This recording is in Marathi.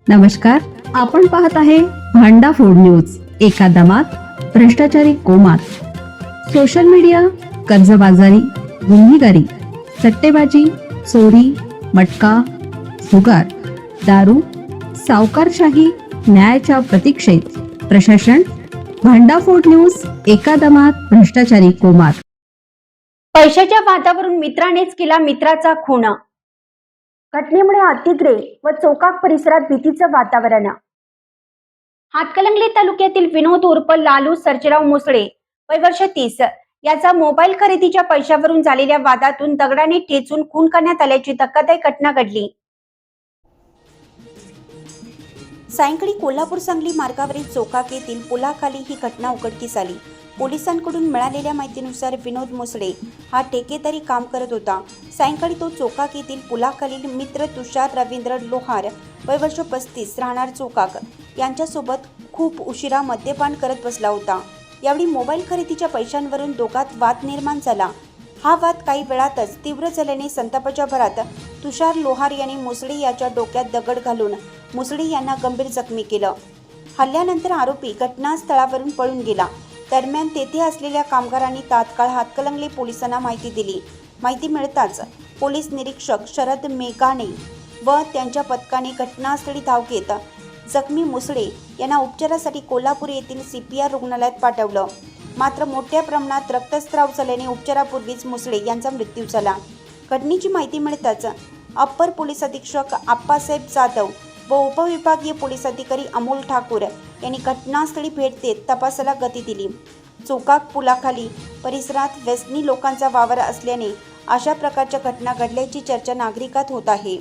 नमस्कार, आपण पाहत आहे भांडा फोड न्यूज. एका दमात भ्रष्टाचारी कोमात. सोशल मीडिया, कर्जबाजारी, गुन्हेगारी, सट्टेबाजी, चोरी, मटका, जुगार, दारू, सावकारशाही, न्यायाच्या प्रतीक्षेत प्रशासन. भांडाफोड न्यूज. एका दमात भ्रष्टाचारी कोमात. पैशाच्या वादावरून मित्रानेच केला मित्राचा खून. घटनेमुळे अतिग्रे व चोकाक परिसरात भीतीचं वातावरण. हातकणंगले तालुक्यातील विनोद उर्फ लालू सर्जेराव मुसळे वय वर्ष 30 याचा मोबाईल खरेदीच्या पैशावरून झालेल्या वादातून दगडाने ठेचून खून करण्यात आल्याची धक्कादायक घटना घडली. सायंकाळी कोल्हापूर सांगली मार्गावरील चोकाक येथील पुलाखाली ही घटना उघडकीस आली. पोलिसांकडून मिळालेल्या माहितीनुसार विनोद मुसळे हा ठेकेदारी काम करत होता. सायंकाळी तो चोकाक येथील पुलाखालील मित्र तुषार रवींद्र लोहार वय वर्ष 35 राहणार चोकाक यांच्यासोबत खूप उशिरा मद्यपान करत बसला होता. यावेळी मोबाईल खरेदीच्या पैशांवरून दोघात वाद निर्माण झाला. हा वाद काही वेळातच तीव्र झाल्याने संतापाच्या भरात तुषार लोहार यांनी मुसळे याच्या डोक्यात दगड घालून मुसळे यांना गंभीर जखमी केलं. हल्ल्यानंतर आरोपी घटनास्थळावरून पळून गेला. दरम्यान तेथे असलेल्या कामगारांनी तात्काळ हातकणंगले पोलिसांना माहिती दिली. माहिती मिळताच पोलीस निरीक्षक शरद मेघाणे व त्यांच्या पथकाने घटनास्थळी धाव घेत जखमी मुसळे यांना उपचारासाठी कोल्हापूर येथील CPR रुग्णालयात पाठवलं. मात्र मोठ्या प्रमाणात रक्तस्राव झाल्याने उपचारापूर्वीच मुसळे यांचा मृत्यू झाला. घटनेची माहिती मिळताच अप्पर पोलीस अधीक्षक आप्पासाहेब जाधव व उपविभागीय पोलीस अधिकारी अमोल ठाकूर यांनी घटनास्थळी भेट देत तपासाला गती दिली. चोकाक पुलाखाली परिसरात व्यसनी लोकांचा वावर असल्याने अशा प्रकारच्या घटना घडल्याची चर्चा नागरिकात होत आहे.